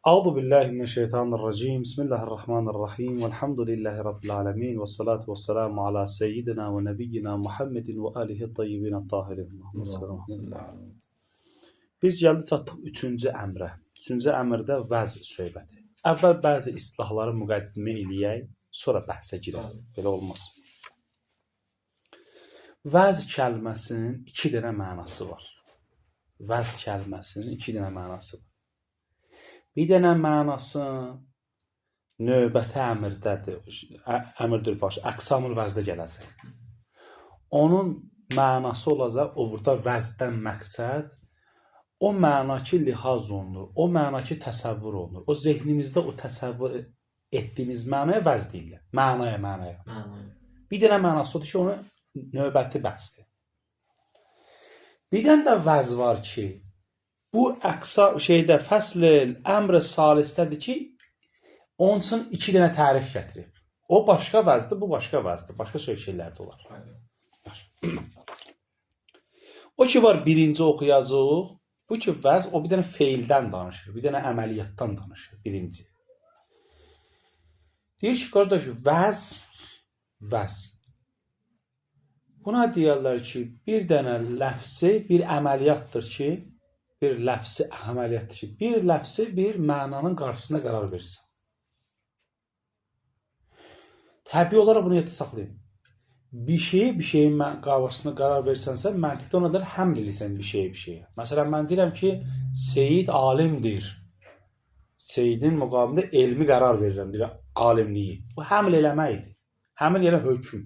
Euzu billahi mineşşeytanirracim. Bismillahirrahmanirrahim. Velhamdülillahi rabbil alamin ve salatu vesselamu ala seyyidina ve nebiyyina Muhammedin ve alihi tayyibin tahirin. Biz gəldik çatdıq 3-cü əmrə. 3-cü əmrdə vəz söhbəti. Əvvəl bəzi islahları müqəddimə eləyək, sonra bəhsə girək. Belə olmaz. Vəz kəlməsinin 2 dənə mənası var. Vəz kəlməsinin 2 dənə mənası var. Bir dənə mənası növbəti əmrdədir. Əmrdir başı, əqsamül vəzdə gələcək. Onun mənası olacaq, o burada vəzdən məqsəd, o məna ki lihaz olunur, o məna ki təsəvvür olunur. O zehnimizdə o təsəvvür etdiyimiz mənaya vəz deyirlər. Mənaya. Bir dənə mənası odur ki, onun növbəti bəhsdir. Bir dənə də vəz var ki, bu fəsl əmr salisdədir ki, onun üçün 2 dənə tərif gətirib. O başqa vəzdir, bu başqa vəzdir. Başqa şeylər də olar. O ki var birinci oxuyacaq, bu ki vəz, o bir dənə feildən danışır, bir dənə əməliyyatdan danışır, birinci. Deyir ki, qardaş, vəz. Buna deyərlər ki, bir dənə ləfsi bir əməliyyatdır ki, bir ləfsi bir mənanın qarşısına qərar versin. Təbii olaraq bunu yadda saxlayın. Bir şeyin qarşısına qərar versənsə, məntiqdə ona qədər həml edirsən bir şeyə. Məsələn, mən deyirəm ki, Seyid alimdir. Seyidin müqamında elmi qərar verirəm, deyirəm, alimliyi. Bu həml eləməkdir. Həml yəni hökm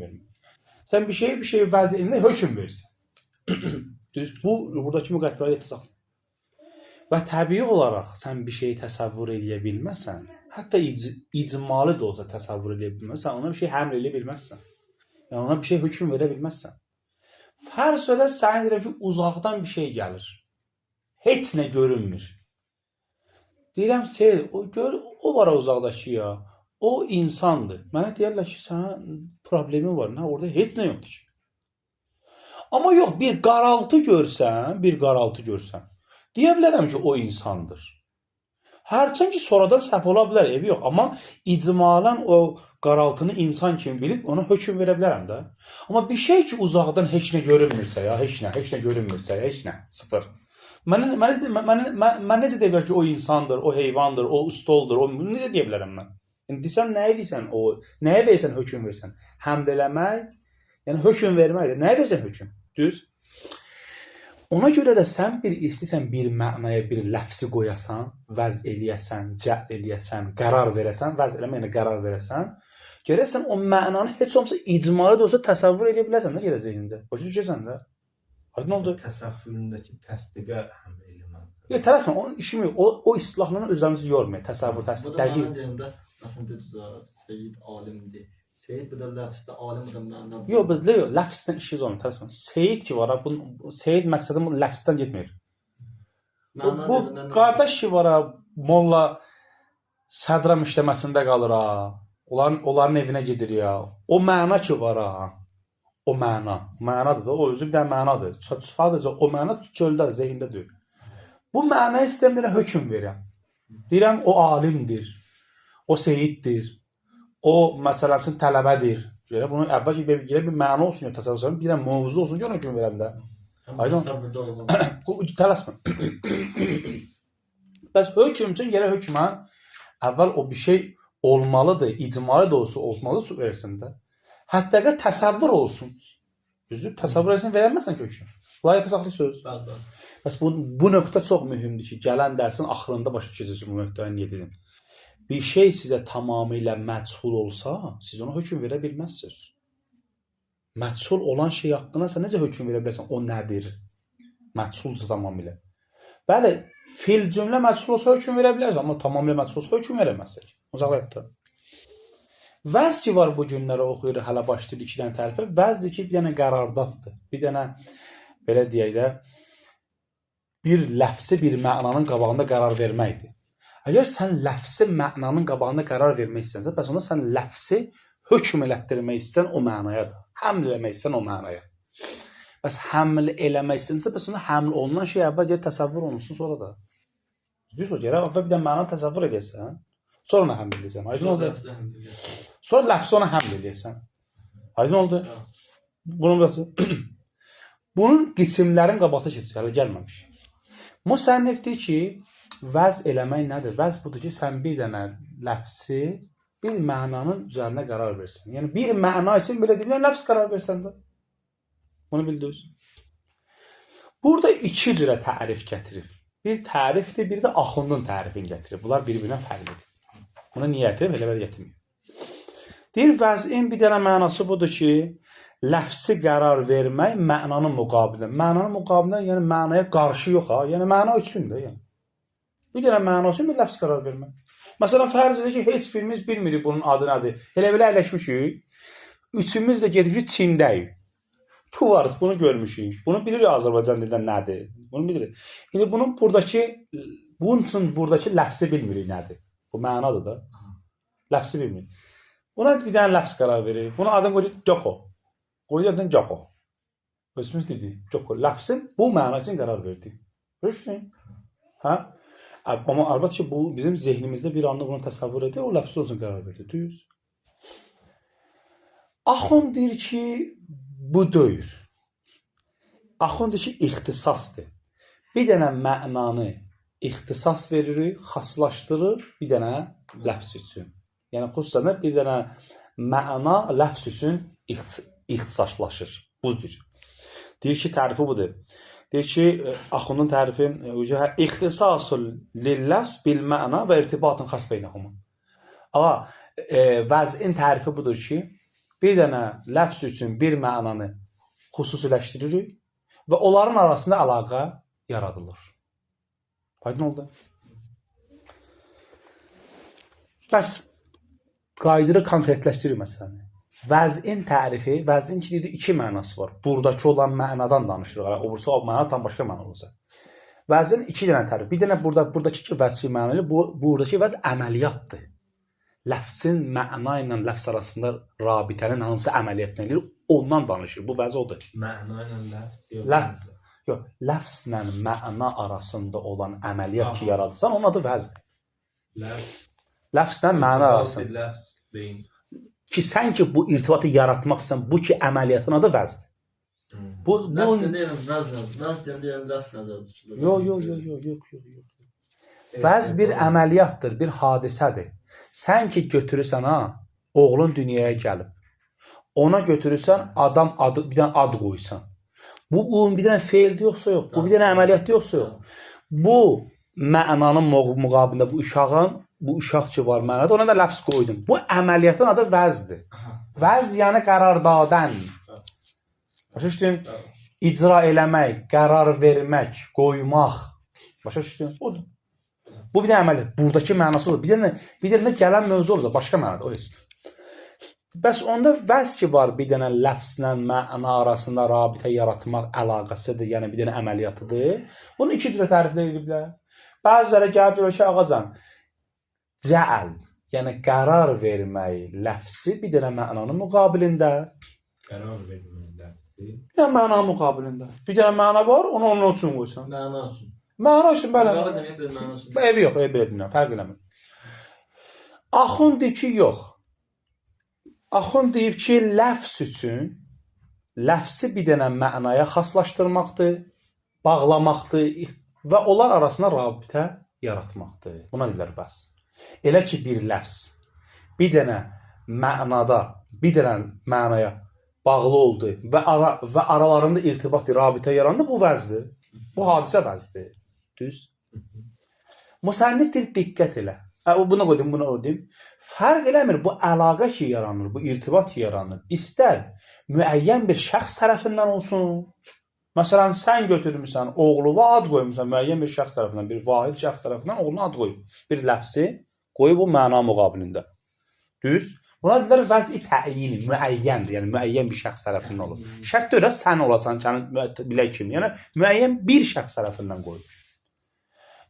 vermək. Sən bir şeyi vəz elində hökm verirsən. Düz, bu, buradakı müqəddiməni yadda saxlayın. Və təbii olaraq sən bir şeyi təsəvvür edə bilməsən, hətta icmalı da olsa təsəvvür edə bilməsən, ona bir şey həml edə bilməzsən. Yəni ona bir şey hökm verə bilməzsən. Fərz elə sənə deyirəm ki, uzaqdan bir şey gəlir. Heç nə görünmür. Deyirəm, seyr, o var uzaqdakı ya, o insandır. Mənə deyərlər ki, sənin problemin var, orada heç nə yoxdur ki. Amma yox, bir qaraltı görsən, deyə bilərəm ki, o insandır. Hərçən ki, sonradan səhv ola bilər, evi yox. Amma icmalən o qaraltını insan kimi bilib, ona hökm verə bilərəm də. Amma bir şey ki, uzaqdan heç nə görünmürsə, heç nə, sıfır. Mən necə deyə bilərəm ki, o insandır, o heyvandır, o stoldur, necə deyə bilərəm mən? Yəni, desən, nəyə deysən, nəyə versən, hökm versən? Həmd eləmək, yəni hökm verməkdir. Nəyə versən hökm? Düz. Ona görə də sən istəyirsən bir mənaya bir ləfsi qoyasan, vəz eləyəsən, cəhl eləyəsən, qərar verəsən, vəz eləməyinə qərar verəsən, görəsən o mənanı heç olmasa icmalı da olsa təsəvvür edə bilərsən də gələcəyində. Başa düşürsən də. Aydın oldu? Təsəvvüründəki təsdiqə həml eləmək. Yox, tələsmə, onun işi yox. O islahlarını özlərinizi yormayın. Təsəvvür, təsdiq, dəqiq. Bu da mənə məsələn dedilər, Seyid alimdir. Seyid bu da ləfsdə alim da mənada. Yox, bizdə yox, ləfsdən işiniz olmur, tələsmə. Seyid ki var, Seyid məqsədi bu ləfsdən getmir. Bu qardaş ki var, molla sədra müştəməsində qalır, onların evinə gedir ya. O məna ki var, o mənadır da, o özü bir dənə mənadır. Sadəcə o məna çöldədir, zehindədir. Bu mənaya istəyirəm, hökm verirəm. Deyirəm, o alimdir, o seyiddir. O, məsələn üçün, tələbədir. Bunu əvvəl ki, bir məna olsun, təsəvvür bir dənə mövzu olsun ki, ona kimi verəm də. Aydın? Tələsmə. Bəs hökm üçün gələ hökmə, əvvəl o bir şey olmalıdır, icmalı da olmalıdır, versin də. Hətta ki, təsəvvür olsun. Düzdür, təsəvvür etsin, verəməsən ki, hökm. Layiqə saxlı söz. Bəs bu nöqtə çox mühümdür ki, gələn dərsin axırında başa düşəcəksiniz bu nöqtəni niyə dedim. Bir şey sizə tamamilə məchul olsa, siz ona hökm verə bilməzsiniz. Məchul olan şey haqqında sən necə hökm verə bilərsən? O nədir? Məchulsa tamamilə. Bəli, fil cümlə məchul olsa hökm verə bilərsən, amma tamamilə məchul olsa hökm verəməzsiniz. Uzaqlaşdı. Vəz ki var bu günlərə oxuyur, hələ başlayır 2 dənə tərifə. Vəzdir ki, bir dənə qərardatdır. Bir dənə, belə deyək də, bir ləfsi bir mənanın qabağında qərar verməkdir. Əgər sən ləfsi mənanın qabağında qərar vermək istəyənsə, bəs onda sən ləfsi hökm elətdirmək istəyən o mənaya da, həml eləmək istəyən o mənaya. Bəs həml eləmək istəyənsə, bəs onda həml olunan şey əvvəl təsəvvür olunsun, sonra da. Düz o gərək əvvəl bir də məna təsəvvür edəsən. Sonra ona həml edəsən. Aydın oldu? Lafzı həmd edirsən. Sonra ləfsi ona həml edəsən. Aydın oldu? Ha. Bunun biraz bunun qismlərin qabaqda keçir, hələ gəlməmiş. Müsənnif deyir ki, vəz eləmək nədir? Vəz budur ki, sən bir dənə ləfsi bir mənanın üzərinə qərar versən. Yəni bir məna üçün belə deyirlər, ləfs qərar versən də. Bunu bildiniz. Burada iki cürə tərif gətirir. Bir tərifdir, bir də axundun tərifini gətirir. Bunlar bir-birinə fərqlidir. Buna niyə gətirib? Elə belə gətirmir. Deyir, vəzin bir dənə mənası budur ki, ləfsi qərar vermək mənanın müqabilində. Mənanın müqabilində, yəni mənaya qarşı yox ha. Yəni məna üçün də, yəni. Bir dənə məna üçün bir ləfsi qərar vermək. Məsələn, fərz edək ki, heç birimiz bilmirik bunun adı nədir. Elə belə əyləşmişik. Üçümüz də gedib ki, Çindəyik. Tu varız, bunu görmüşük. Bunu bilirik Azərbaycan dilində nədir. Bunu bilirik. İndi bunun üçün buradakı ləfsi bilmirik nədir. Bu mənadır da. Ləfsi bilmirik. Buna bir dənə ləfs qərar verir. Buna adını qoyuyor Joko. Qoyuyor adını Joko. Özümüz dedik Joko. Ləfsin bu məna üçün qərar verdi. Görürsün? Hə? Amma əlbəttə ki, bu bizim zehnimizdə bir anda bunu təsəvvür edir, o ləfsi üçün qərar verdi. Düz. Axund deyir ki, bu deyir. Axund deyir ki, ixtisasdır. Bir dənə mənanı ixtisas veririk, xaslaşdırır bir dənə ləfs üçün. Yəni xüsusən bir dənə məna ləfs üçün ixtisaslaşır. Budur. Deyir ki, tərifi budur. Deyir ki, Axundun tərifi ixtisasul lil-ləfs bil-məna və irtibatın xas beynəhuma. Amma vəzin tərifi budur ki, bir dənə ləfs üçün bir mənanı xüsusiləşdiririk və onların arasında əlaqə yaradılır. Aydın oldu? Bəs qaydırı konkretləşdirir məsələni. Vəzin tərifi, vəzin ki, deyir, iki mənası var. Buradakı olan mənadan danışırıq. Obursa o məna tam başqa məna olacaq. Vəzin iki dənə tərifi. Bir dənə buradakı ki, vəzki mənalı, buradakı vəz əməliyyatdır. Ləfsin məna ilə ləfs arasında rabitənin hansı əməliyyatını edir, ondan danışır. Bu vəz odur. Məna ilə ləfs yox, ləfslə məna arasında olan əməliyyat ki, yaradırsan, onun adı vəzdir. Ləfslə məna arasında. Ki, sən ki, bu irtibatı yaratmaqsan, bu ki, əməliyyatın adı vəzdir. Ləfs deyirəm, vəz deyirəm, ləfs nəzərdə tutulur. Yox. Vəz bir əməliyyatdır, bir hadisədir. Sən ki, götürürsən, oğlun dünyaya gəlib. Ona götürürsən, bir dənə ad qoysan. Bu bir dənə feildir yoxsa yox? Bu bir dənə əməliyyatdır yoxsa yox? Bu mənanın müqabilində bu uşaq ki var mənada, ona da ləfs qoydum. Bu əməliyyatın adı vəzdir. Vəz yəni qərardadən. Başa düşdün? İcra eləmək, qərar vermək, qoymaq. Başa düşdün? Odur. Bu bir dənə əməliyyat. Buradakı mənası odur. Bir dənə gələn mövzu olursa, başqa mənada. O heç. Bəs onda vəz ki var bir dənə ləfslə məna arasında rabitə yaratmaq əlaqəsidir, yəni bir dənə əməliyyatıdır. Bunu iki cürə təriflə ediblər. Bəziləri gəlib deyir ki, ağacan, cəəl, yəni qərar vermək ləfsi bir dənə mənanın müqabilində. Qərar vermək ləfsi. Bir dənə mənanın müqabilində. Bir dənə məna var, onu onun üçün qoysan. Məna üçün. Məna üçün, bəli. Məna demək bir məna üçün. Evi yox, belə bilmirəm, fərq eləmir. Axund deyir ki, yox. Axund deyib ki, ləfs üçün ləfsi bir dənə mənaya xaslaşdırmaqdır, bağlamaqdır və onlar arasında rabitə yaratmaqdır. Buna deyirlər bəs. Elə ki, bir ləfs bir dənə mənada, bir dənə mənaya bağlı oldu və aralarında irtibat, rabitə yarandı, bu vəzdir. Bu hadisə vəzdir. Düz. Müsənnif deyir, diqqət elə. Buna qoydum, buna qoydum. Fərq eləmir, bu əlaqə ki yaranır, bu irtibat ki yaranır. İstər müəyyən bir şəxs tərəfindən olsun. Məsələn, sən götürmüsən, oğluna ad qoymuşsan, müəyyən bir şəxs tərəfindən, bir vahid şəxs tərəfindən oğluna ad qoyub. Bir ləfsi qoyub bu məna müqabilində. Düz. Buna deyirlər vəz-i təyini, müəyyəndir, yəni müəyyən bir şəxs tərəfindən olur. Şərt deyil, sən olasan, bilək kimi, yəni müəyyən bir şəxs tərəfindən qoyub.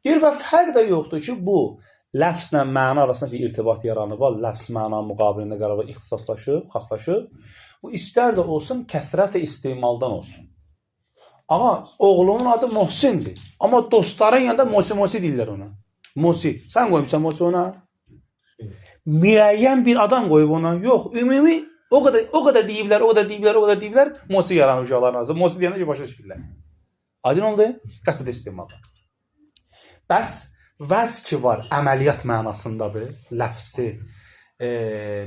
Deyir və fərq də yoxdur ki, bu ləfslə məna arasında ki, irtibat yaranıb, ləfs məna müqabilində qərarı ixtisaslaşıb, xaslaşıb. Bu istər də olsun, kəsrət-i istemaldan olsun. Amma oğlunun adı Mohsindir. Amma dostların yanında Mosi deyirlər ona. Mosi. Sən qoymusan Mosi ona? Müəyyən bir adam qoyub ona. Yox, ümumi o qədər deyiblər, Mosi yaranmış uşaqların arasında. Mosi deyəndə ki, başa düşürlər. Aydın oldu? Qəsd istimalı. Bəs vəz ki var, əməliyyat mənasındadır. Ləfsi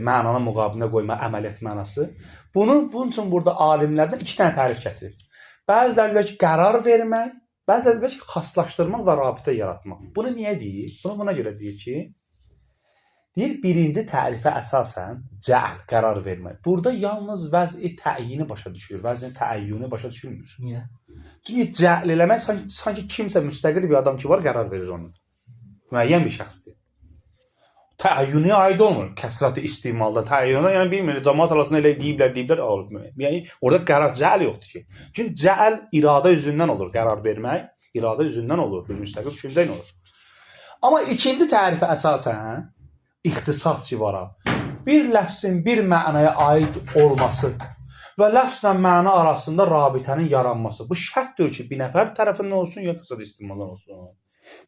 mənanın müqabilində qoyma əməliyyat mənası. Bunun üçün burada alimlərdən 2 dənə tərif gətirir. Bəziləri deyir ki, qərar vermək, bəziləri deyir ki, xaslaşdırmaq və rabitə yaratmaq. Bunu niyə deyir? Bunu buna görə deyir ki, birinci tərifə əsasən cəhl, qərar vermək. Burada yalnız vəz-i təyini başa düşülür, vəz-i təəyyünü başa düşülmür. Niyə? Çünki cəhl eləmək sanki kimsə müstəqil bir adam ki var, qərar verir onu. Müəyyən bir şəxsdir. Təəyyünə aid olmur. Kəsrəti istimalda təəyyünə, yəni bilmirik, cəmaət arasında elə deyiblər, yəni orada qərar cəhl yoxdur ki. Çünki cəhl iradə üzündən olur, qərar vermək iradə üzündən olur, bir müstəqil düşüncə ilə olur. Amma ikinci tərifə əsasən ixtisas ki var. Bir ləfsin bir mənaya aid olması və ləfslə məna arasında rabitənin yaranması. Bu şərtdir ki, bir nəfər tərəfindən olsun, ya kəsrəti istimaldan olsun.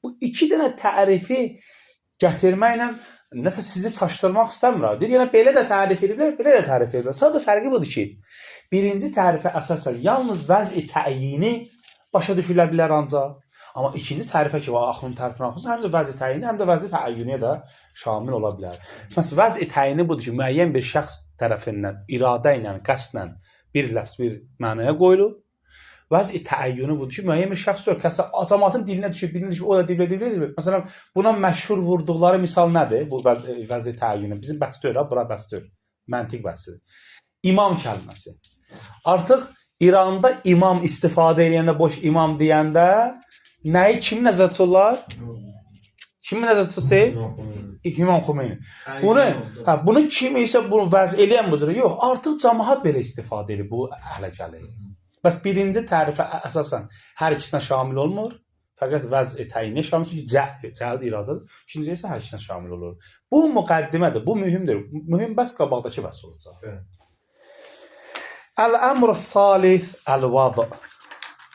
Bu 2 dənə tərifi gətirməklə nəsə sizi çaşdırmaq istəmirəm. Deyir, yəni belə də tərif ediblər, belə də tərif ediblər. Sadəcə fərqi budur ki, birinci tərifə əsasən yalnız vəz-i təyini başa düşülə bilər ancaq. Amma ikinci tərifə ki, axırın tərifini axırsa, həm də vəz-i təyini, həm də vəz-i təəyyünə də şamil ola bilər. Məsələn, vəz-i təyini budur ki, müəyyən bir şəxs tərəfindən, iradə ilə, qəsdlə bir ləfz, bir mənaya qoyulub. Vəz-i təəyyünü budur ki, müəyyən bir şəxs yox. Kəsə cəmaatın dilinə düşüb, o da deyiblər. Məsələn, buna məşhur vurduqları misal nədir? Bu vəz-i təəyyünü. Bizim bəhs deyil, bura bəhs deyil. Məntiq bəhsidir. İmam kəlməsi. Artıq İranda imam istifadə edəndə, boş imam deyəndə nəyi kim nəzərdə tuturlar? Kim nəzərdə tutursa? İmam Xomeyni. Bunu kim isə bunu vəz eləyən bu cürə? Yox, artıq cəmaət belə istifadə edir, bu əhlə gəlir. Bəs birinci tərifə əsasən hər ikisinə şamil olmur. Fəqət vəz-i təyinə şamil, çünki cəhl iradadır. İkinci isə hər ikisinə şamil olur. Bu müqəddimədir, bu mühümdür. Mühüm bəs qabaqdakı bəs olacaq. Əl-əmr salis əl-vəz.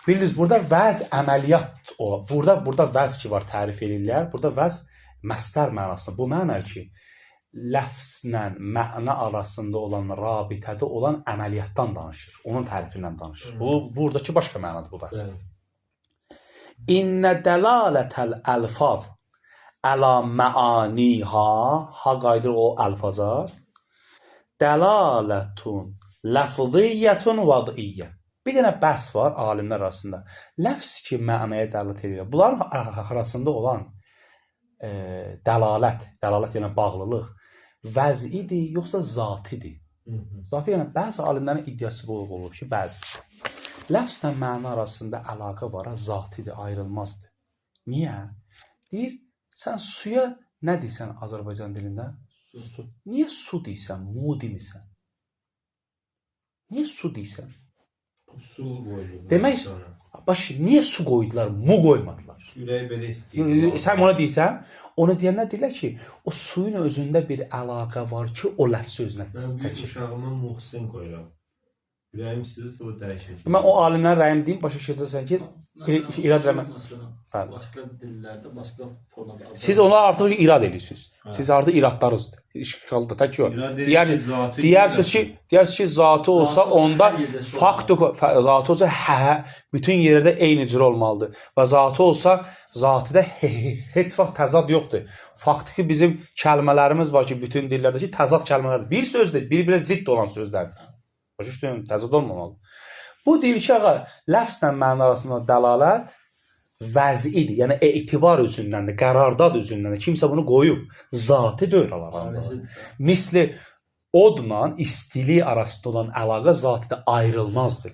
Bilirsiniz, burada vəz əməliyyat olur. Burada vəz ki var, tərif edirlər. Burada vəz məstər mənasında. Bu məna ki, ləfslə məna arasında olan, rabitədə olan əməliyyatdan danışır. Onun tərifindən danışır. Bu, buradakı başqa mənadır bu vəz. İnnə dəlalətəl əlfaz əla məaniha, ha qaydır o əlfazar, dəlalətun ləfziyyətun vədiyyyə. Bir dənə bəhs var alimlər arasında. Ləfz ki, mənaya dəlalət edir. Bunların arasında olan dəlalət yəni bağlılıq, vəzidir, yoxsa zatidir. Zati yəni, bəzi alimlərin iddiası bu olur ki, bəzi. Ləfzlə məna arasında əlaqə var, zatidir, ayrılmazdır. Niyə? Deyir, sən suya nə deyirsən Azərbaycan dilində? Su. Niyə su deyirsən, mu demirsən? Niyə su deyirsən? Su qoydular. Demək, niyə su qoydular, mu qoymadılar? Ürək belə istəyir. Sən ona deyirsən, onu deyənlər deyirlər ki, o suyun özündə bir əlaqə var ki, o ləfsi özünə Mən bir çəkir. uşağıma Muhsin qoyuram. Ürəyim istəyirsə o dəyişir. Mən o alimlərin rəyini deyim, başa düşəcəksən ki, irad eləmək. Başqa dillərdə, başqa formada. Siz onlar artıq irad edirsiniz. Siz artıq iradlarınızdır. İşğalda tək yox. Deyirsiniz ki, zatı olsa onda faktik, zatı olsa bütün yerdə eyni cür olmalıdır. Və zatı olsa zatıda heç vaxt təzad yoxdur. Faktiki bizim kəlmələrimiz var ki, bütün dillərdəki təzad kəlmələrdir. Bir sözdür, bir-birə zidd olan sözlərdir. Başa düşdün, təzad olmamalı. Bu deyir ki, ağa, ləfslə məna arasında dəlalət vəzidir, yəni etibar üzündəndir, qərardad üzündəndir. Kimsə bunu qoyub, zatı deyil aralarında. Misli odla istilik arasında olan əlaqə zatıda ayrılmazdır.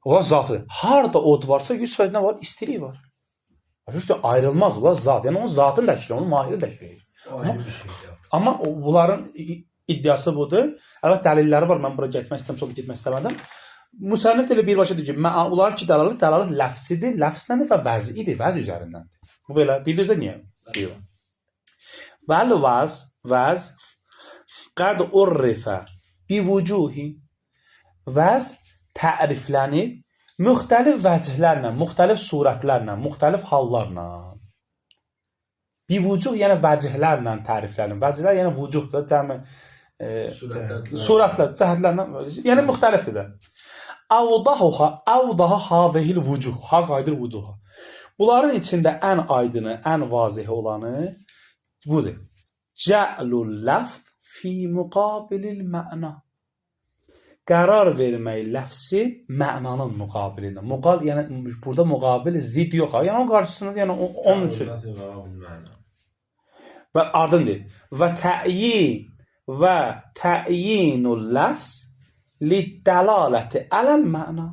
O zatı. Harda od varsa 100% nə var? İstilik var. Başa düşdün, ayrılmaz, o zat. Yəni onun zatını təşkil, onun mahiyini təşkil edir. Amma bunların iddiası budur. Əlbəttə dəlilləri var. Mən bura getmək istəmədim. Müsənnif elə birbaşa deyir ki, onlar ki, dəlalət ləfsidir, ləfslədir və vəzidir, vəz üzərindəndir. Bu belə, bildirsə niyə? Vəl vəz qəd urrifə bivucuhi, vəz təriflənib müxtəlif vəcihlərlə, müxtəlif surətlərlə, müxtəlif hallarla. Bivucuh yəni vəcihlərlə təriflənir. Vəcihlər yəni vucuhdur, cəmi surətlər, cəhətlərlə, yəni müxtəlifdir də. Avdaha hadihil vucuh, ha qaydır vucuha. Bunların içində ən aydını, ən vazihi olanı budur. Cə'lul ləfz fi müqabilil məna. Qərar vermək ləfsi mənanın müqabilində. Yəni burada müqabil zid yox. Yəni onun qarşısında, yəni onun üçün. Və ardındır. Və tə'yinul ləfz liddəlaləti ələl məna.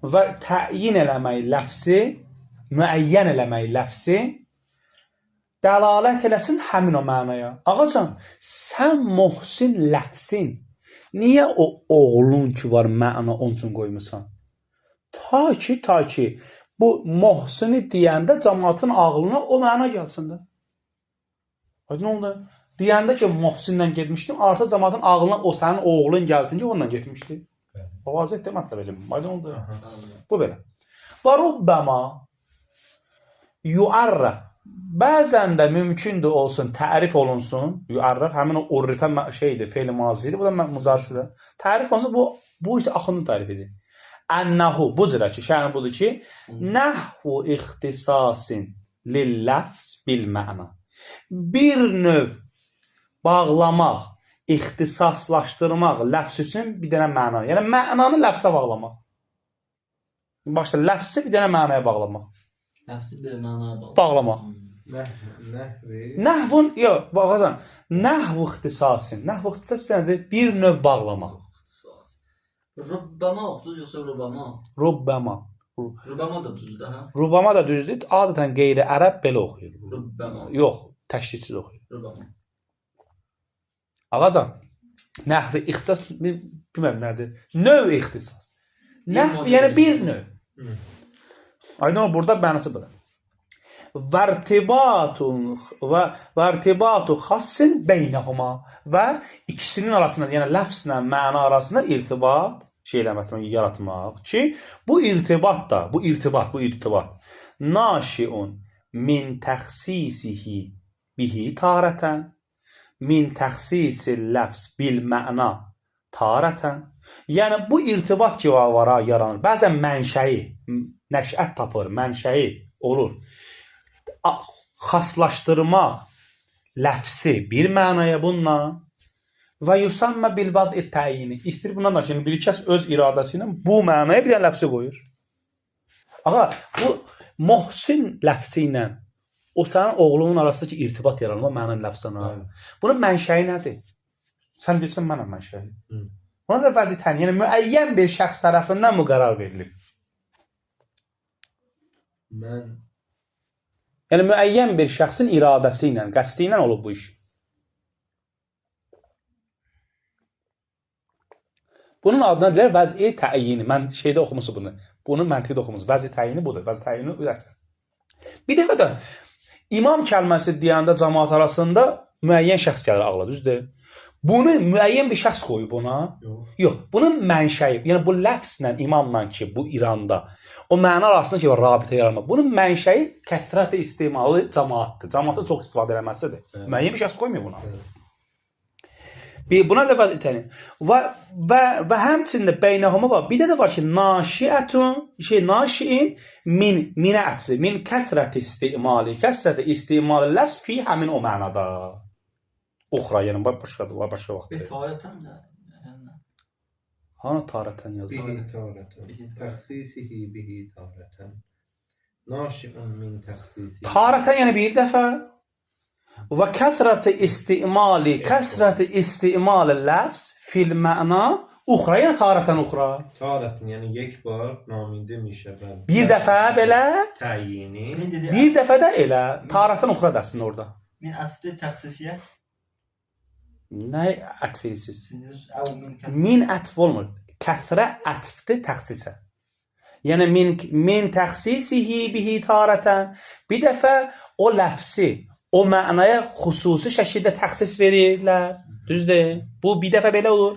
Və təyin eləmək ləfsi, müəyyən eləmək ləfsi dəlalət eləsin həmin o mənaya. Ağacan, sən Muhsin ləfsin niyə o oğlun ki var məna onun üçün qoymusan? Ta ki bu Muhsini deyəndə cəmaatın ağlına o məna gəlsin də. Aydın oldu. Deyəndə ki Muhsinlə getmişdim, artıq cəmaatın ağlına o sənin oğlun gəlsin ki onunla getmişdi. O vaziyətdə mətləb eləm. Aydın oldu. Bu belə. Və rubbəma yuarraf. Bəzən də mümkündür olsun, tərif olunsun. Yuarraf həmin o urrifə şeydir, fe'l mazidir. Bu da muzarisidir. Tərif olunsun, bu isə axının tərifidir. Ənəhu, bu cürə ki, şəhənin budur ki, nəhvu ixtisasin lilləfz bil məna. Bir növ bağlamaq, ixtisaslaşdırmaq ləfz üçün bir dənə məna. Yəni, mənanı ləfzə bağlamaq. Başda, ləfzi bir dənə mənaya bağlamaq. Ləfzi bir mənaya bağlamaq. Nəhvun, yox, baxacan, nəhv ixtisasin. Nəhv ixtisas yəni bir növ bağlamaq. Rubbəma oxuduz, yoxsa rubəma? Rubbəma. Rubəma da düzdür, hə? Rubəma da düzdür. Adətən qeyri-ərəb belə oxuyur. Rubbəma. Yox, təşkilsiz oxuyur. Rubəma. Ağacan, nəhv ixtisas, bilməm nədir? Növ ixtisas. Nəhv, yəni bir növ. Aydın o, burada mənası belə. Vərtibatu xassin beynəhuma və ikisinin arasında, yəni ləfzlə məna arasında irtibat yaratmaq ki, bu irtibat naşiun min təxsisihi bihi tarətən, min təxsisil ləfz bil məna tarətən. Yəni, bu irtibat ki var, yaranır. Bəzən mənşəyi, nəşət tapır, mənşəyi olur. Xaslaşdırma ləfsi bir mənaya bununla və yusammə bil vəz'i təyini. İstir bundan da şimdi bir kəs öz iradəsi ilə bu mənaya bir dənə ləfsi qoyur. Ağa, bu Muhsin ləfsi ilə o sənin oğlunun arasındakı irtibat yaranma mənan ləfsana. Bunun mənşəyi nədir? Sən bilsən mənəm mənşəyi. Buna da vəz'i təyini, yəni müəyyən bir şəxs tərəfindən bu qərar verilir. Yəni, müəyyən bir şəxsin iradəsi ilə, qəsdi ilə olub bu iş. Bunun adına deyilər vəz'i təyini. Mən şeydə oxumusu bunu. Bunun məntiqdə oxumusu. Vəz'i təyini budur. Vəz'i təyini ödəsin. Bir dəfə də imam kəlməsi deyəndə cəmaat arasında müəyyən şəxs gəlir ağla, düzdür? Bunu müəyyən bir şəxs qoyub ona. Yox, bunun mənşəyi, yəni bu ləfzlə, imamla ki, bu İranda o məna arasında ki, rabitə yaranma. Bunun mənşəyi kəsrət-i istimalı cəmaatdır. Cəmaatın çox istifadə eləməsidir. Müəyyən bir şəxs qoymuyor buna. Buna da vəz'i təyini. Və həmçində beynəhuma var. Bir də var ki, naşiin minə ətfdir. Min kəsrət-i istimalı ləfz fi həmin o mənada. Uxra, yəni başqa vaxt. Tarətən də? Hanı tarətən yazır? Bihi tarətən. Təxsisihi bihi tarətən. Naşiun min təxsisihi. Tarətən yəni bir dəfə. Və kəsrət-i istimalı ləfz fil məna uxra, yəni tarətən uxra. Tarətən, yəni yek var, namində mişəbən. Bir dəfə belə, Təyini. bir dəfə də elə, tarətən uxra dəsin orada. Min ətfdir təxsisiyə? Nə ətfirsiz? Min ətf olmur. Kəsrə ətfdir təxsisə. Yəni, min təxsisihi bihi tarətən. Bir dəfə o ləfsi, o mənaya xüsusi şəkildə təxsis verirlər. Düzdür? Bu bir dəfə belə olur.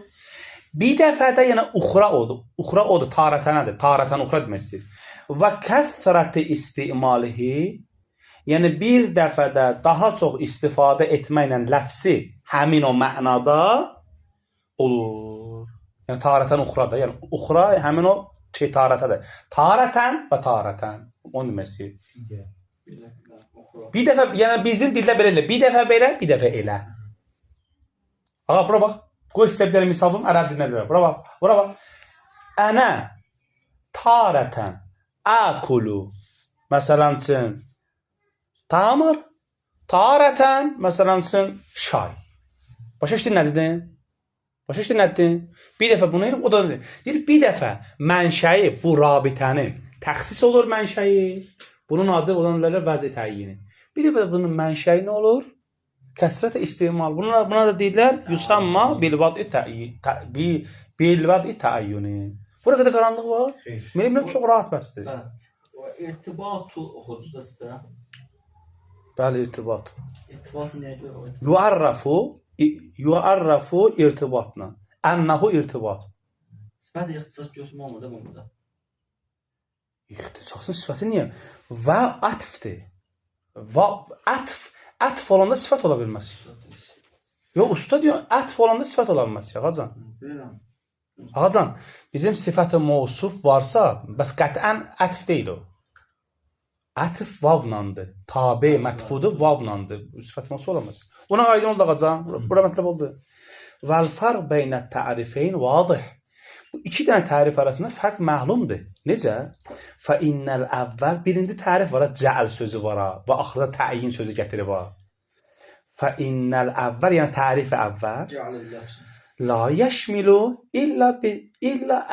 Bir dəfə də yəni uxra odur. Uxra odur, tarətənədir. Tarətən uxra demək istəyir. Və kəsrəti istimalihi, Yəni bir dəfədə daha çox istifadə etməklə ləfsi həmin o mənada olur. Yəni tarətən uxra da. Yəni uxra həmin o şey tarətədir. Tarətən və tarətən. Onu demək istəyir. Bir dəfə, yəni bizim dildə belə elə. Bir dəfə belə, bir dəfə elə. Ağa, bura bax. Qoy sizə bir dənə misalım ərəb dilinə görə. Bura bax. Bura bax. Ənə tarətən əkulu. Məsələn üçün tamır. Tarətən məsələn üçün şay. Başa düşdün nə dedin? Başa düşdün nə dedin? Bir dəfə bunu deyir, o da deyir. Deyir bir dəfə mənşəyi bu rabitənin təxsis olur mənşəyi. Bunun adı olan vəzi təyyini. Bir dəfə bunun mənşəyi nə olur? Kəsrət istimal. Buna da deyirlər yusamma bilvad'i təəyyuni. Bura qədər qaranlıq var. Mənim çox rahat bəsdir. İrtibatu oxucuda sizdə. Bəli, irtibat. İrtibat nəyə görə? Yuarrafu irtibatla. Ənnahu irtibat. Sifət ixtisas götürmə olmadı burada. İxtisasın sifəti niyə? Və atfdir. Və atf olanda sifət ola bilməz. Yox, usta deyir, atf olanda sifət ola bilməz. Ağacan. Bilirəm. Ağacan, bizim sifət-i mövsuf varsa, bəs qətən atf deyil o. Atf vavlandır. Tabi, mətbudu vavlandır. Sifət-i mövsuf olamaz. Buna aydın oldu ağacan. Bura mətləb oldu. Vəl-fərq beynət tərifeyn vadih. Bu iki dənə tərif arasında fərq məlumdur. Necə? Fə innəl əvvəl birinci tərif var, cəəl sözü var və axırda təyin sözü gətirib var. Fə innəl əvvəl, yəni tərif əvvəl la yəşmilu illə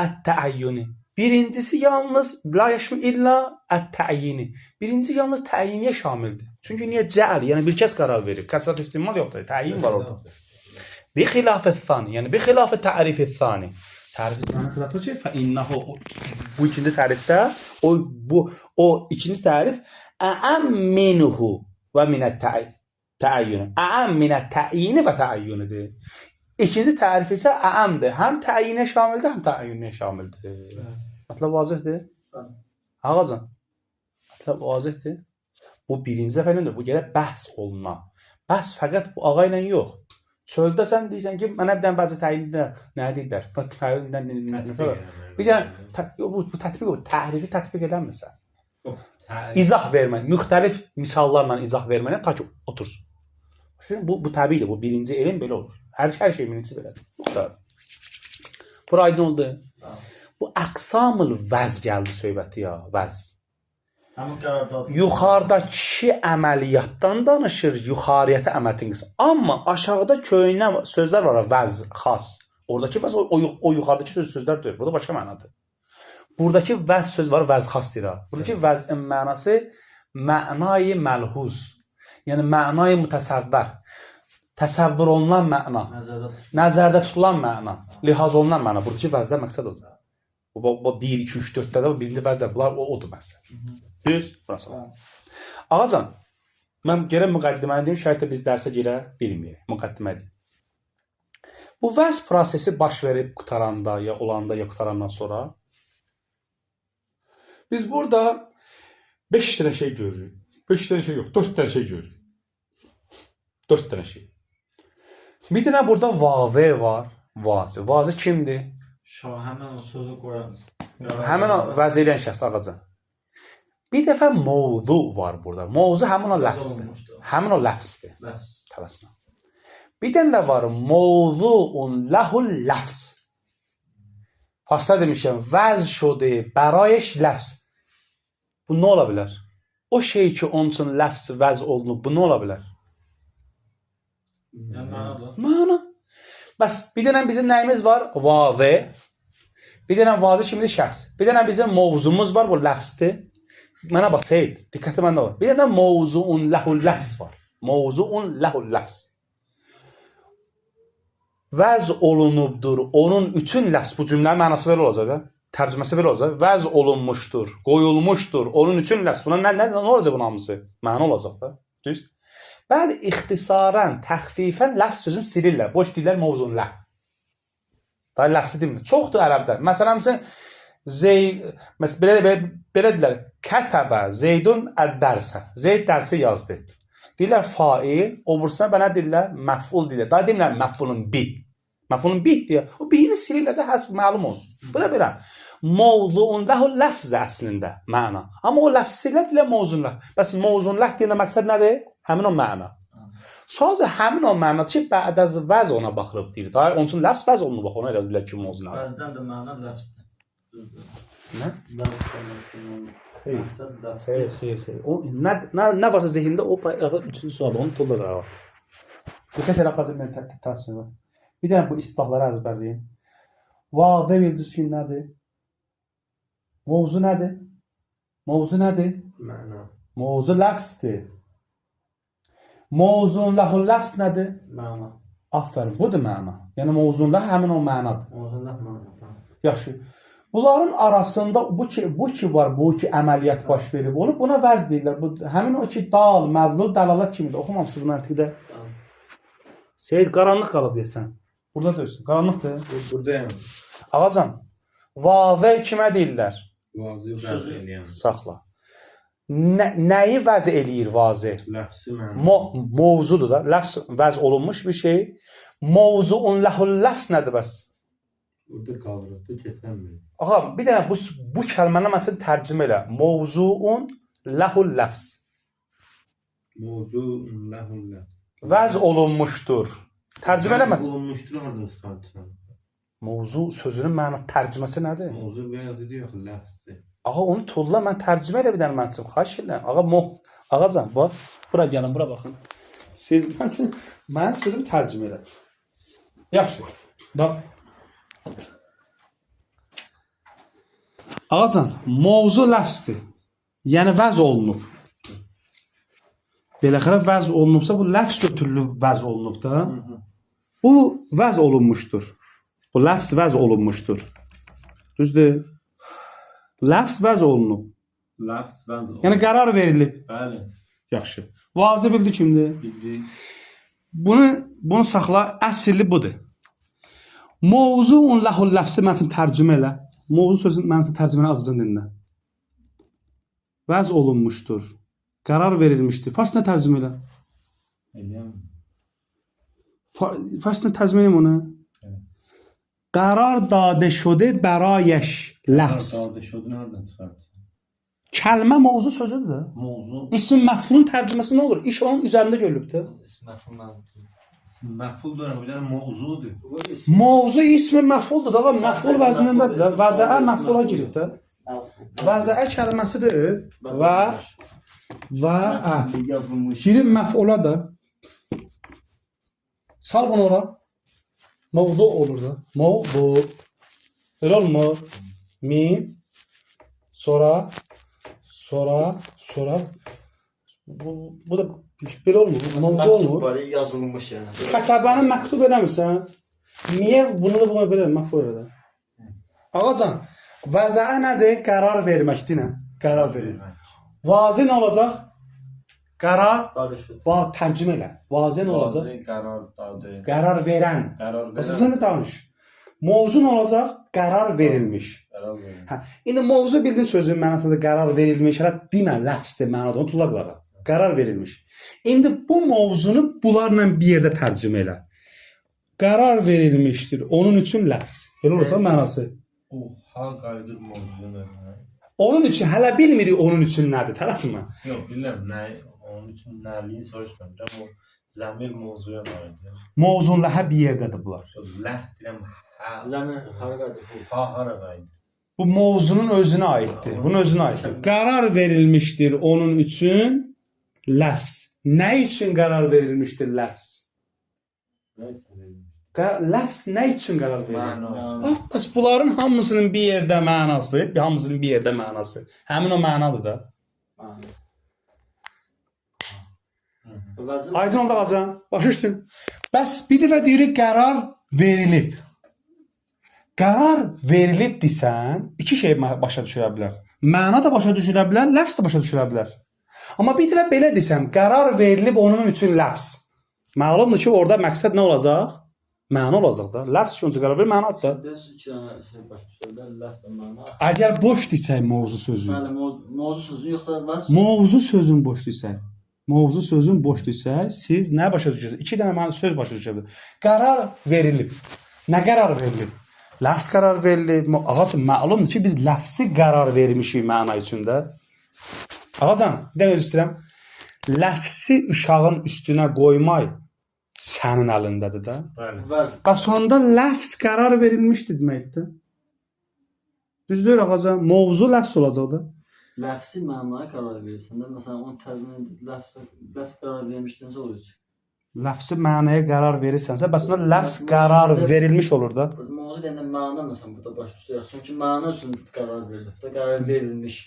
ət-təəyyuni. Birincisi yalnız la yəşmil illə ət-təəyyini. Birinci yalnız təyiniyə şamildir. Çünki niyə cəəl, yəni bir kəs qərar verir. Kəsrət istimal yoxdur, təyin var orada. Bi xilafət-thani, yəni bi xilafət tərifət-thani. Tərif xilafı ki, fə innəhu bu ikinci tərifdə o ikinci tərif əm minhu və minət təəyyünü. Əm minət təəyyini və təəyyünidir. İkinci tərif isə əmdir. Həm təəyyinə şamildir, həm təəyyünə şamildir. Mətləb vazihdir? Ağacan. Mətləb vazihdir? Bu birinci dəfə elədir. Bu gələk bəhs oluna. Bəhs fəqət bu ağa ilə yox. Çöldə sən deyirsən ki, mənə bir dənə bəzi təyinində nə deyirlər? Bir dənə bu tətbiq olur. Təhrifi tətbiq edəmirsən. İzah vermək, müxtəlif misallarla izah verməklə ta ki otursun. Bu təbiidir, bu birinci elm belə olur. Hər şey birincisi belədir. Müxtəlif. Bura aydın oldu. Bu əqsamül vəz gəldi söhbəti ya, vəz. Həmin qərardadı. Yuxarıdakı əməliyyatdan danışır, yuxarıya əmətin qısmı. Amma aşağıda köynə sözlər var, vəz, xas. Oradakı vəz o yuxarıdakı sözlər deyil. Burada başqa mənadır. Buradakı vəz söz var, vəz xas deyir. Buradakı vəzin mənası mənayı məlhuz. Yəni mənayı mütəsəvvər. Təsəvvür olunan məna. Nəzərdə tutulan məna. Lihaz olunan məna. Buradakı vəzlər məqsəd odur. Bu 1, 2, 3, 4-də də birinci vəzlər bunlar odur məsəl. Düz? Burası. Ağacan, mən gərək müqəddiməni deyim, şayət də biz dərsə girə bilməyək. Müqəddimə deyim. Bu vəz prosesi baş verib qutaranda, ya olanda, ya qutarandan sonra biz burada 5 dənə şey görürük. 5 dənə şey yox, 4 dənə şey görürük. 4 dənə şey. Bir dənə burada vazı var. Vazı. Vazı kimdir? Həmən o sözü qoyan. Həmən o vəz eləyən şəxs ağacan. Bir dəfə mövzu var burada. Mövzu həmin o ləfzdir. Həmin o ləfzdir. Tələsmə. Bir dənə də var mövzuun ləhul ləfz. Farsda demişəm, vəz şudu bərayəş ləfz. Bu nə ola bilər? O şey ki, onun üçün ləfz vəz olunub, bu nə ola bilər? Məna. Bəs bir dənə bizim nəyimiz var? Vazı. Bir dənə vazı kimdir? Şəxs. Bir dənə bizim mövzumuz var, bu ləfzdir. Mənə bax, Seyid, diqqəti məndə var. Bir dənə mövzuun ləhul ləfz var. Mövzuun ləhul ləfz. Vəz olunubdur, onun üçün ləfz. Bu cümlənin mənası belə olacaq. Tərcüməsi belə olacaq. Vəz olunmuşdur, qoyulmuşdur, onun üçün ləfz. Buna nə olacaq bunun hamısı? Məna olacaq da. Düz? Bəli, ixtisarən, təxfifən ləfz sözün silirlər. Boş deyirlər mövzuun ləfz. Daha ləfzi demir. Çoxdur ərəbdə. Məsələn, Məsələn belə deyirlər. Kətəbə Zeydun əd-dərsə. Zeyd dərsi yazdı. Deyirlər fail, o bursuna bana deyirlər məf'ul deyirlər. Daha deyirlər məf'ulun bi. Məf'ulun bi deyə. O bi'ni silirlər də həsb məlum olsun. Belə. Mavzuun ləhu ləfzdir əslində məna. Amma o ləfz silirlər deyirlər mavzun ləh. Bəs mavzun ləh deyilən məqsəd nədir? Həmin o məna. Sadəcə həmin o məna ki, bə'd az vəz ona baxırıq deyir. Daha onun üçün ləfz vəz olunur bax ona elə deyirlər ki, mavzun ləh. Bəzdən də məna ləfsdir. Nə? Məqsəd Xeyr. O nə varsa zehində o üçüncü sualda onu tolla qara. Diqqət elə qazı mən təsvir var. Bir dənə bu istilahları əzbərləyin. Vazə bildiniz ki, nədir? Mavzu nədir? Məna. Mavzu ləfzdir. Mavzun ləhu ləfz nədir? məna. Aferin, budur məna. Yəni mavzun ləh həmin o mənadır. Mavzun ləh məna. Yaxşı. Bunların arasında bu ki var, bu ki əməliyyat baş verib olub, buna vəz deyirlər. Bu həmin o ki dal, məzlul, dəlalət kimidir. Oxumamışsınız məntiqdə. Seyid qaranlıq qalıb desən. Burada döysün. Qaranlıqdır. Buradayım. Ağacan, vazə kimə deyirlər? Vazı vəz eləyən. Saxla. Nəyi vəz eləyir vazə? Ləfsi məna. Mavzudur da. Ləfz vəz olunmuş bir şey. Mavzuun ləhul ləfz nədir bəs? Burada qavraqda keçənmir. Ağa, bir dənə bu kəlməni məsələn tərcümə elə. Mavzuun ləhul ləfz. Mavzuun ləhul ləfs. Vəz olunmuşdur. Tərcümə eləməz. Vəz olunmuşdur hardan çıxartırsan? Mavzu sözünün məna tərcüməsi nədir? Mavzu vəz yox, ləfsdir. Ağa onu tulla mən tərcümə elə bir dənə mən sizə xahiş edirəm. Ağacan bax, bura gəlin, bura baxın. Siz mən sözümü tərcümə elə. Yaxşı. Bax. Ağacan, mavzu ləfzdir. Yəni vəz olunub. Beləxərə vəz olunubsa bu ləfz götürülüb vəz olunub da. Bu vəz olunmuşdur. Bu ləfz vəz olunmuşdur. Düzdür? Ləfz vəz olunub. Ləfz vəz olunub. Yəni qərar verilib. Bəli. Yaxşı. Vazı bildi kimdir? Bildik. Bunu saxla. Əsli budur. Mavzuun ləhul ləfsi mənim tərcümə elə. Mavzu sözün mənim tərcüməni azdan dinlə. Vəz olunmuşdur. Qərar verilmişdir. Farsına tərcümə elə. Eləyəm. Farsına tərcümə eləyəm onu. Qərar dadə şode bərayəş ləfz. Qadı şodu nereden çıxartırsan? Kəlmə mavzu sözüdür da. Mavzu. İsim məfulun tərcüməsi nə olur? İş onun üzərində görülübdür. Məful dönəm, bir dənə mavzudur. Mavzu ismi məfuldur da. Məful vəznindədir da. Vəzəə məfula girib də. Vəzəə kəlməsidir. Və yazılmış. girib məfula da. Sal bunu ora. Mavdu olur da. Mavdu. Öyle olmur. Mim. Sonra. Bu da belə olmur. Mavdu olmur. Böyle yazılmış yani. Kətəbəni məktub eləmirsən. Niyə bunu da belə məful elə? Ağacan, vəzəə nədir? Qərar verməkdir nə? Qərar vermək. Vazi nə olacaq? Qərar, tərcümə elə. Vazi nə olacaq? Qərar dadı. Qərar verən. Qərar Məsələn, sən də danış. Mavzu nə olacaq? Qərar verilmiş. Qərar verin. Hə, indi mavzu bildiyin sözün mənasında qərar verilmiş, hələ demə ləfzdir mənada, onu tulla qılara. Qərar verilmiş. İndi bu mavzunu bunlarla bir yerdə tərcümə elə. Qərar verilmişdir. Onun üçün ləfz. Belə olacaq mənası. Hal qaydır mavzunu. Onun üçün hələ bilmirik onun üçün nədir, tələsmə. Yox, bilirəm, onun üçün nəliyi soruşmam. O zəmir mavzuya aiddir. Mavzun ləhə bir yerdədir bunlar. Ləh deyirəm, hə. Zəmin haraqadır. Hara aiddir. Bu mavzunun özünə aiddir. Bunun özünə aiddir. Qərar verilmişdir onun üçün ləfz. Nə üçün qərar verilmişdir ləfz? Nə üçün? Ləfz nə üçün qərar verilmişdir? Məna. Bəs bunların hamısının bir yerdə mənası, hamısının bir yerdə mənası. Həmin o mənadır da. Aydın oldu ağacan. Başa düşdün? Bəs bir dəfə deyirik qərar verilib. Qərar verilib desən, iki şey başa düşürə bilər. Məna da başa düşürə bilər, ləfz də başa düşürə bilər. Amma bir dəfə belə desəm, qərar verilib onun üçün ləfz. Məlumdur ki, orada məqsəd nə olacaq? Məna olacaq da. Ləfz ki, öncə qərar verir, mənadır da. Dərs iki dənə şey başa düşürlər, ləf və məna. Əgər boş desək mövzu sözü. Bəli, mövzu sözü yoxsa vəs? Mövzu sözün boş desək. Mövzu sözün boş desək, siz nə başa düşürsünüz? İki dənə məna söz başa düşə bilər. Qərar verilib. Nə qərar verilib? Ləfz qərar verilib. Ağacan, məlumdur ki, biz ləfzi qərar vermişik məna üçündə. Ağacan, bir dənə öz istəyirəm. Ləfzi uşağın üstünə qoymaq sənin əlindədir də. Bəli. Vəz. Və sonunda ləfz qərar verilmişdir deməkdir. Düzdür ağacan? Mövzu ləfz olacaq da. Ləfsi mənaya qərar verirsən də, məsələn, onun tərcümə ləf qərar vermişdinsə olur ki. Ləfzi mənaya qərar verirsənsə, bəs onda ləfz qərar verilmiş olur da. Mövzu deyəndə məna məsələn burada baş tutacaq. Çünki məna üçün qərar verilib də, qərar verilmiş.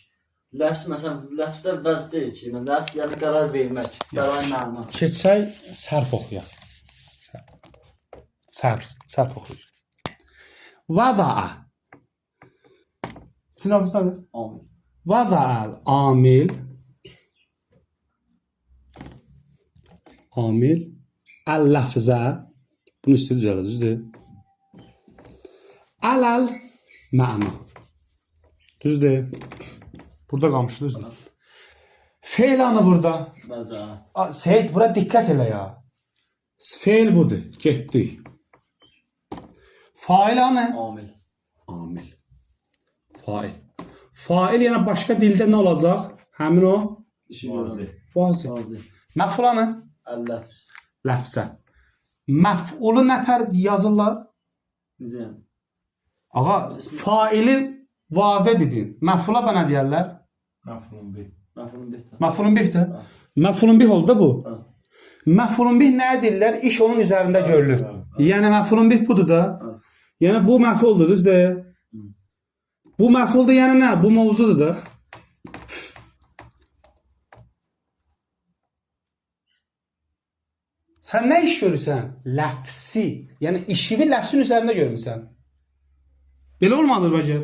Ləfs məsələn, ləfsdə vəz deyil ki, yəni ləfs yəni qərar vermək, qərar məna. Keçək sərf oxuyaq. Sərf oxuyaq. Vada'a. Sizin adınız nədir? Amin. Vada'al amil el-ləfzə bunu istəyir düzələ, düzdür? Ələl məna. Düzdür? Burada qalmışdı, düzdür? Feylanı burada. Vəzə. Seyid, bura diqqət elə ya. Feil budur, getdik. Failanı? Amil. Amil. Fail. Fail yəni başqa dildə nə olacaq? Həmin o İşi Vazi. görür. vazi. Vazi. Məf'ulanı? Əl-ləfs. Ləfzə. Məf'ulu nətər yazırlar? Necə yəni? Ağa, faili vazə dedin. Məf'ula bana deyərlər. Məfhum bir. Məfulun bitə. Məf'ulun bih də. Ha. Məf'ulun bih oldu da bu. Ha. Məf'ulun bih nəyə deyirlər? İş onun üzərində görülür. Yəni məf'ulun bih budur da. Ha. Yəni bu məf'uldur, düzdür? Bu məf'uldur, yəni nə? Bu mövzudur da. Sən nə iş görürsən? Ləfsi. Yəni işini ləfsin üzərində görmüsən. Belə olmalıdır bəcər.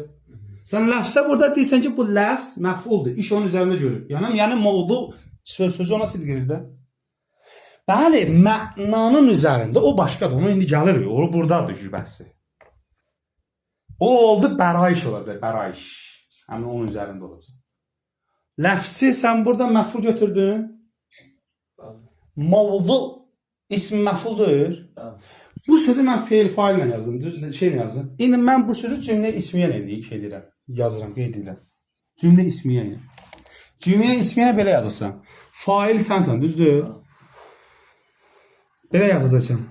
Sən ləfsə burada deyirsən ki, bu ləfs məf'uldur. İş onun üzərində görür. Yəni mövzu sözü ona silgirir də. Bəli, mənanın üzərində o başqadır. Onu indi gəlir. O buradadır bəhsi. O oldu bərayiş olacaq, bərayiş. Həmin onun üzərində olacaq. Ləfsi sən burada məf'ul götürdün. Mavzu ismi məf'uldur. Bu sözü mən feil faillə yazdım, düz şeylə yazdım. İndi mən bu sözü cümlə ismiyyə ilə şey edirəm, yazıram, qeyd edirəm. Cümlə ismiyyə ilə. Cümlə ismiyyə belə yazırsan. Fail sənsən, düzdür? Belə yazacaqsan.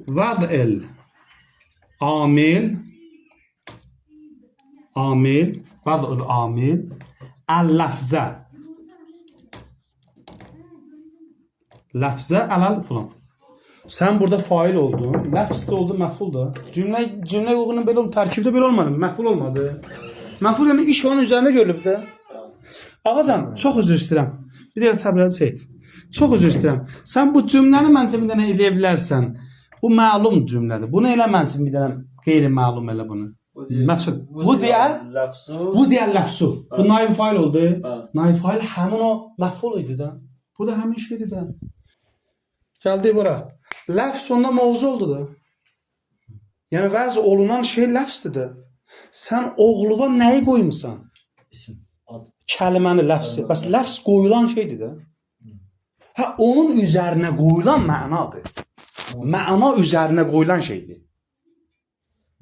Vad'il amil vad'il amil el-ləfzə ləfzə ələl filan. Sən burada fail oldun, ləfz də oldu, məf'ul da. Cümlə uyğunu belə olmadı, tərkibdə belə olmadı, məf'ul olmadı. Məf'ul yəni iş onun üzərində görülüb də. Ağacan, çox üzr istəyirəm. Bir dəqiqə səbr et, Seyid. Çox üzr istəyirəm. Sən bu cümləni məncə bir dənə eləyə bilərsən. Bu məlum cümlədir. Bunu elə məncə bir dənə qeyri-məlum elə bunu. Məsəl, bu deyə ləfsu. Bu naib fail oldu. Naib fail həmin o məf'ul idi də. Bu da həmin şeydir də. Gəldi bura. Ləfz onda mövzu oldu da. Yəni vəz olunan şey ləfzdir də. Sən oğluva nəyi qoymusan? İsim. Ad. Kəliməni ləfzi. Bəs ləfz qoyulan şeydir də. Hə, onun üzərinə qoyulan mənadır. Məna üzərinə qoyulan şeydir.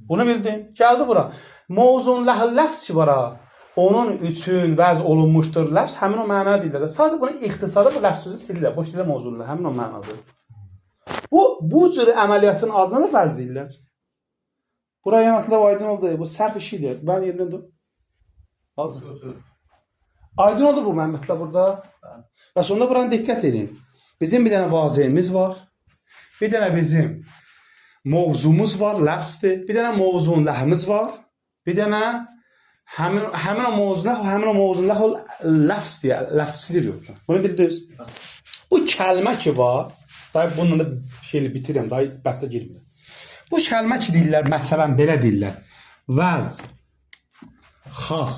Bunu bildin? Gəldi bura. Mövzun ləfz ki var ha. Onun üçün vəz olunmuşdur ləfz, həmin o məna deyirlər. Sadəcə bunu ixtisarda bu ləfz sözü silirlər. Boş deyirlər mövzullar, həmin o mənadır. Bu cür əməliyyatın adına da vəz deyirlər. Buraya mətlab aydın oldu. Bu sərf işidir. Ben yerindən dur. Hazır. Aydın oldu bu mətlab burada. Və sonunda buranı diqqət edin. Bizim bir dənə vaziyemiz var. Bir dənə bizim mövzumuz var, ləfzdir. Bir dənə mövzun ləhimiz var. Bir dənə həmin o mövzun ləfz deyə, ləfzsidir yox. Bunu bildiniz? Bu kəlmə ki var, dayı bununla da şeyli bitirəm, dayı bəhsə girmir. Bu kəlmə ki deyirlər, məsələn belə deyirlər. Vəz, xas,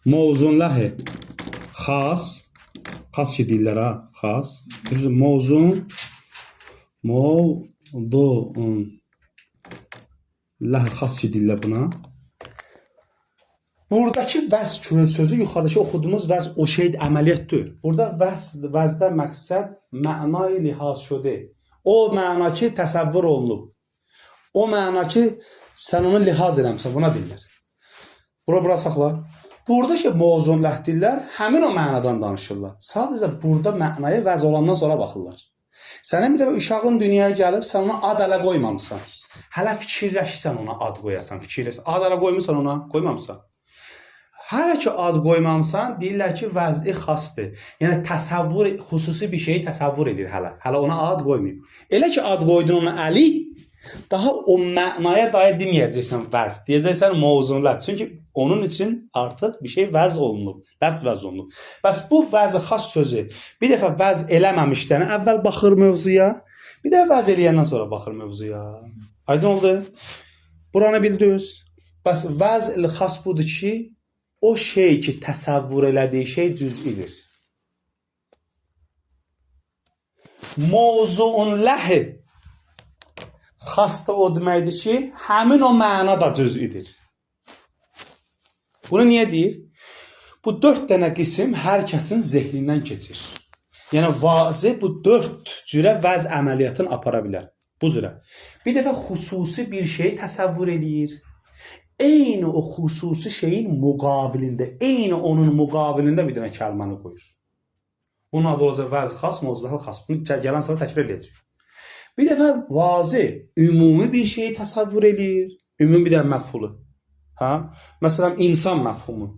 mövzun ləhi, xas ki deyirlər ha, xas. Mövzun Mövzuun ləh xas ki dillə buna. Buradakı vəz sözü yuxarıdakı oxuduğumuz vəz o şeydir, əməliyyat deyil. Burada vəzdə məqsəd mənayı lihaz şude. O məna ki təsəvvür olunub. O məna ki sən onu lihaz eləmsən, buna deyirlər. Bura saxla. Burada ki mövzun ləh dillər həmin o mənadan danışırlar. Sadəcə burada mənaya vəz olandan sonra baxırlar. Sənin bir dəfə uşağın dünyaya gəlib, sən ona ad ələ qoymamısan. Hələ fikirləşsən ona ad qoyasan, fikirləşsən. Ad ələ qoymusan ona, qoymamısan. Hələ ki ad qoymamısan, deyirlər ki vəzi xasdır. Yəni təsəvvür, xüsusi bir şeyi təsəvvür edir hələ. Hələ ona ad qoymayıb. Elə ki ad qoydun ona əli, daha o mənaya dair deməyəcəksən vəz. Deyəcəksən mövzun ləh. Çünki onun üçün artıq bir şey vəz olunub. Ləfz vəz olunub. Bəs bu vəz xas sözü bir dəfə vəz eləməmişdən əvvəl baxır mövzuya, bir də vəz eləyəndən sonra baxır mövzuya. Aydın oldu? Buranı bildiniz. Bəs vəz xas budur ki, o şey ki təsəvvür elədiyi şey cüz'idir. Mövzuun ləh xas da o deməkdir ki, həmin o məna da cüz'idir. Bunu niyə deyir? Bu 4 dənə qism hər kəsin zehnindən keçir. Yəni vazi bu 4 cürə vəz əməliyyatını apara bilər. Bu cürə. Bir dəfə xüsusi bir şey təsəvvür eləyir. Eyni o xüsusi şeyin müqabilində, eyni onun müqabilində bir dənə kəlməni qoyur. Bunun adı olacaq vəz xas, mövzular xas. Bunu gələn səfər təkrar edəcəyik. Bir dəfə vazi ümumi bir şeyi təsəvvür eləyir. Ümumi bir dənə məfhulu. Ha? Məsələn, insan məfhumu.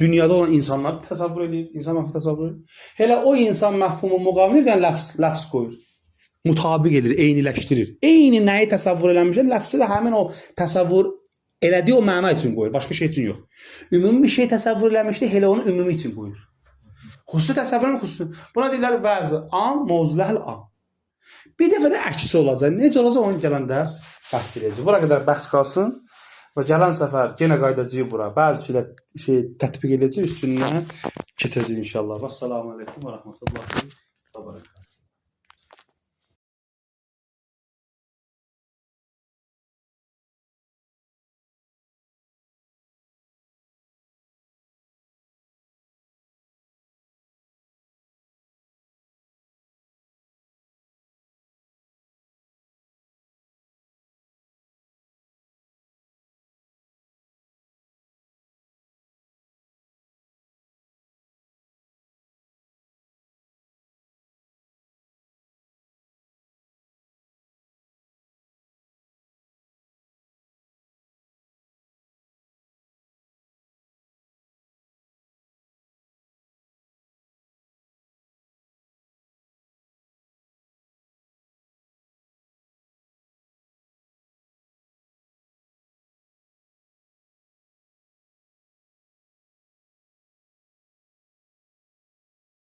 Dünyada olan insanları təsəvvür eləyir. İnsan məfhumu təsəvvür eləyir. Elə o insan məfhumu müqabilində bir dənə ləfz qoyur. Mutabiq edir, eyniləşdirir. Eyni nəyi təsəvvür eləmişsə, ləfzi də həmin o təsəvvür elədiyi o məna üçün qoyur, başqa şey üçün yox. Ümumi bir şey təsəvvür eləmişdi, elə onu ümumi üçün qoyur. Xüsusi təsəvvür eləmir, xüsusi. Buna deyirlər vəzi am, mövzuləhl am. Bir dəfə də əksi olacaq. Necə olacaq onu gələn dərs bəhs edəcək. Bura qədər bəhs qalsın və gələn səfər yenə qayıdacağıq bura. Bəzi şey tətbiq edəcək, üstündən keçəcək inşallah. Vəssalamu aleykum və rəhmətullahi